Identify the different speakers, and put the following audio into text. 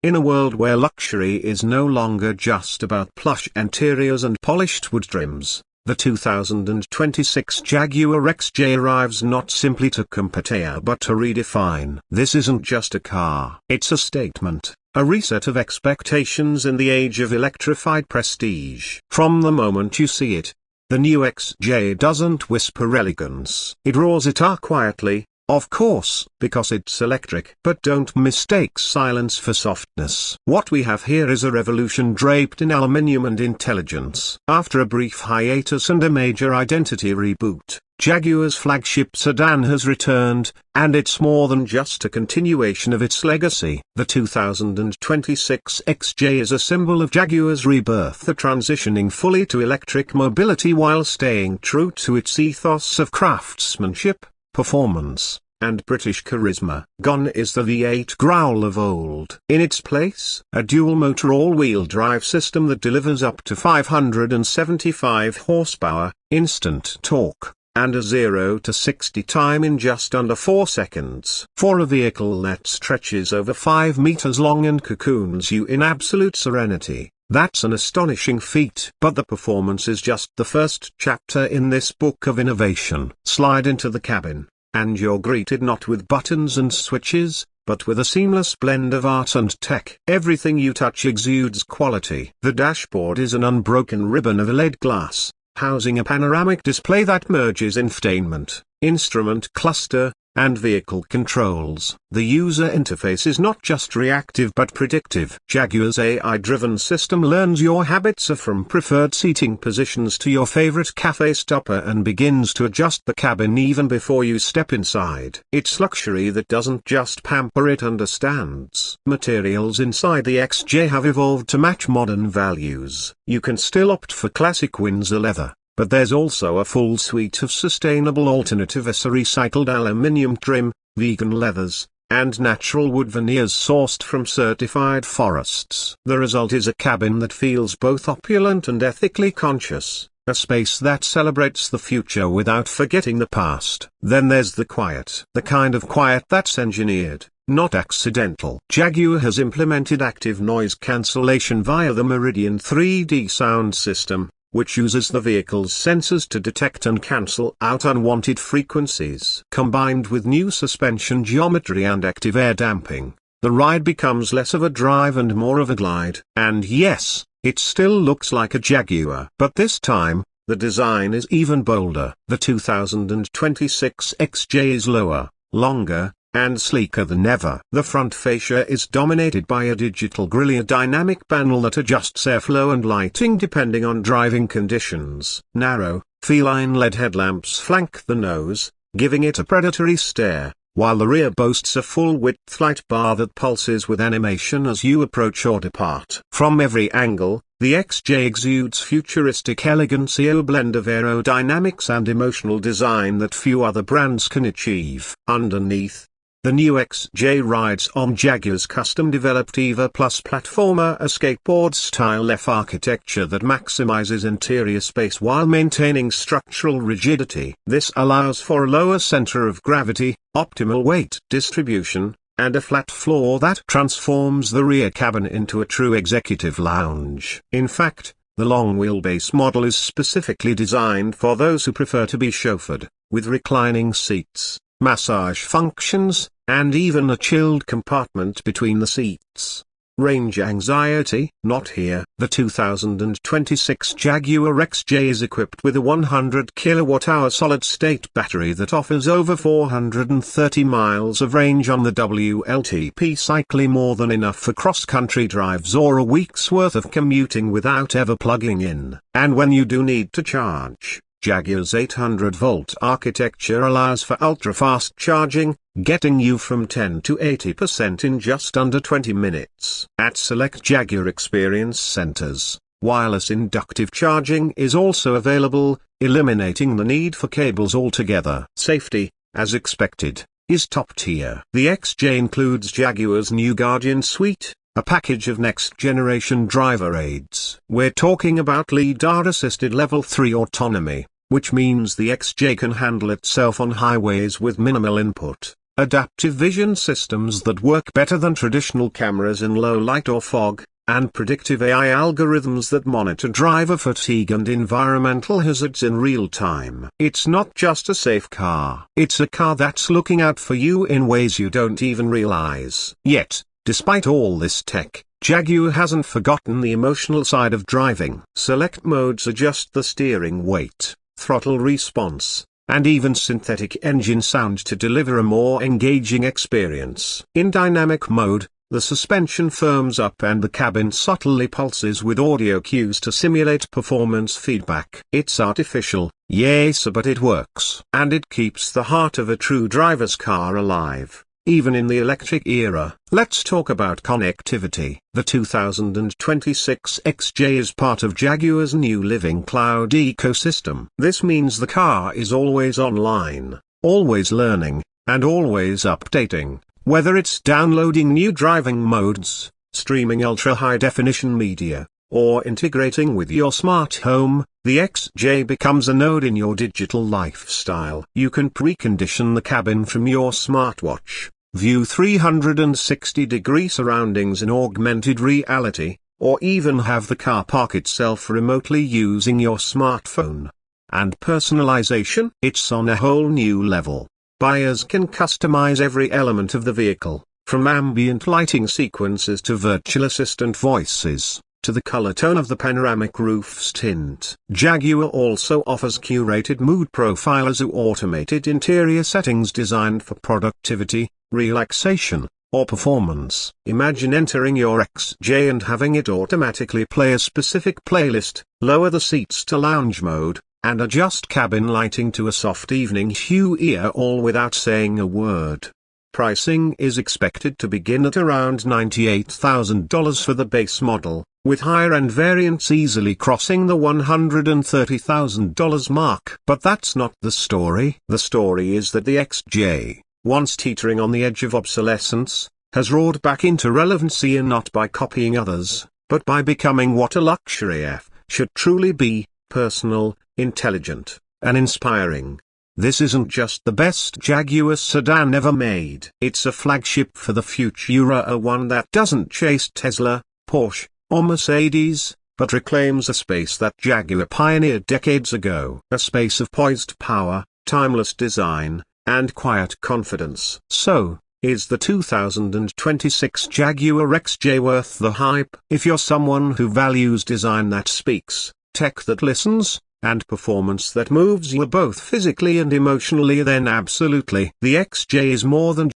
Speaker 1: In a world where luxury is no longer just about plush interiors and polished wood trims, the 2026 Jaguar XJ arrives not simply to compare but to redefine. This isn't just a car. It's a statement, a reset of expectations in the age of electrified prestige. From the moment you see it, the new XJ doesn't whisper elegance. It roars it out quietly, of course, because it's electric. But don't mistake silence for softness. What we have here is a revolution draped in aluminium and intelligence. After a brief hiatus and a major identity reboot, Jaguar's flagship sedan has returned, and it's more than just a continuation of its legacy. The 2026 XJ is a symbol of Jaguar's rebirth, the transitioning fully to electric mobility while staying true to its ethos of craftsmanship, performance, and British charisma. Gone is the V8 growl of old. In its place, a dual-motor all-wheel drive system that delivers up to 575 horsepower, instant torque, and a 0 to 60 time in just under 4 seconds. For a vehicle that stretches over 5 meters long and cocoons you in absolute serenity, that's an astonishing feat. But the performance is just the first chapter in this book of innovation. Slide into the cabin, and you're greeted not with buttons and switches, but with a seamless blend of art and tech. Everything you touch exudes quality. The dashboard is an unbroken ribbon of LED glass, housing a panoramic display that merges infotainment, instrument cluster, and vehicle controls. The user interface is not just reactive but predictive. Jaguar's AI-driven system learns your habits from preferred seating positions to your favorite cafe stopper and begins to adjust the cabin even before you step inside. It's luxury that doesn't just pamper, it understands. Materials inside the XJ have evolved to match modern values. You can still opt for classic Windsor leather, but there's also a full suite of sustainable alternatives: a recycled aluminium trim, vegan leathers, and natural wood veneers sourced from certified forests. The result is a cabin that feels both opulent and ethically conscious, a space that celebrates the future without forgetting the past. Then there's the quiet. The kind of quiet that's engineered, not accidental. Jaguar has implemented active noise cancellation via the Meridian 3D sound system, which uses the vehicle's sensors to detect and cancel out unwanted frequencies. Combined with new suspension geometry and active air damping, the ride becomes less of a drive and more of a glide. And yes, it still looks like a Jaguar. But this time, the design is even bolder. The 2026 XJ is lower, longer, and sleeker than ever. The front fascia is dominated by a digital grille, a dynamic panel that adjusts airflow and lighting depending on driving conditions. Narrow, feline LED headlamps flank the nose, giving it a predatory stare, while the rear boasts a full-width light bar that pulses with animation as you approach or depart. From every angle, the XJ exudes futuristic elegance, a blend of aerodynamics and emotional design that few other brands can achieve. Underneath, the new XJ rides on Jaguar's custom-developed EVA Plus platformer, a skateboard-style F architecture that maximizes interior space while maintaining structural rigidity. This allows for a lower center of gravity, optimal weight distribution, and a flat floor that transforms the rear cabin into a true executive lounge. In fact, the long-wheelbase model is specifically designed for those who prefer to be chauffeured, with reclining seats, massage functions, and even a chilled compartment between the seats. Range anxiety? Not here. The 2026 Jaguar XJ is equipped with a 100 kWh solid-state battery that offers over 430 miles of range on the WLTP cycle, more than enough for cross-country drives or a week's worth of commuting without ever plugging in. And when you do need to charge, Jaguar's 800-volt architecture allows for ultra-fast charging, getting you from 10 to 80% in just under 20 minutes. At select Jaguar Experience Centers, wireless inductive charging is also available, eliminating the need for cables altogether. Safety, as expected, is top tier. The XJ includes Jaguar's new Guardian Suite, a package of next-generation driver aids. We're talking about LiDAR-assisted Level 3 autonomy, which means the XJ can handle itself on highways with minimal input, adaptive vision systems that work better than traditional cameras in low light or fog, and predictive AI algorithms that monitor driver fatigue and environmental hazards in real time. It's not just a safe car. It's a car that's looking out for you in ways you don't even realize. Yet, despite all this tech, Jaguar hasn't forgotten the emotional side of driving. Select modes adjust the steering weight, throttle response, and even synthetic engine sound to deliver a more engaging experience. In dynamic mode, the suspension firms up and the cabin subtly pulses with audio cues to simulate performance feedback. It's artificial, yes, but it works. And it keeps the heart of a true driver's car alive, even in the electric era. Let's talk about connectivity. The 2026 XJ is part of Jaguar's new Living Cloud ecosystem. This means the car is always online, always learning, and always updating. Whether it's downloading new driving modes, streaming ultra-high-definition media, or integrating with your smart home, the XJ becomes a node in your digital lifestyle. You can precondition the cabin from your smartwatch, view 360-degree surroundings in augmented reality, or even have the car park itself remotely using your smartphone. And personalization? It's on a whole new level. Buyers can customize every element of the vehicle, from ambient lighting sequences to virtual assistant voices, to the color tone of the panoramic roof's tint. Jaguar also offers curated mood profilers or automated interior settings designed for productivity, relaxation, or performance. Imagine entering your XJ and having it automatically play a specific playlist, lower the seats to lounge mode, and adjust cabin lighting to a soft evening hue, all without saying a word. Pricing is expected to begin at around $98,000 for the base model, with higher-end variants easily crossing the $130,000 mark. But that's not the story. The story is that the XJ, once teetering on the edge of obsolescence, has roared back into relevancy, and not by copying others, but by becoming what a luxury F should truly be: personal, intelligent, and inspiring. This isn't just the best Jaguar sedan ever made. It's a flagship for the future, a one that doesn't chase Tesla, Porsche, or Mercedes, but reclaims a space that Jaguar pioneered decades ago. A space of poised power, timeless design, and quiet confidence. So, is the 2026 Jaguar XJ worth the hype? If you're someone who values design that speaks, tech that listens, and performance that moves you both physically and emotionally, then absolutely. The XJ is more than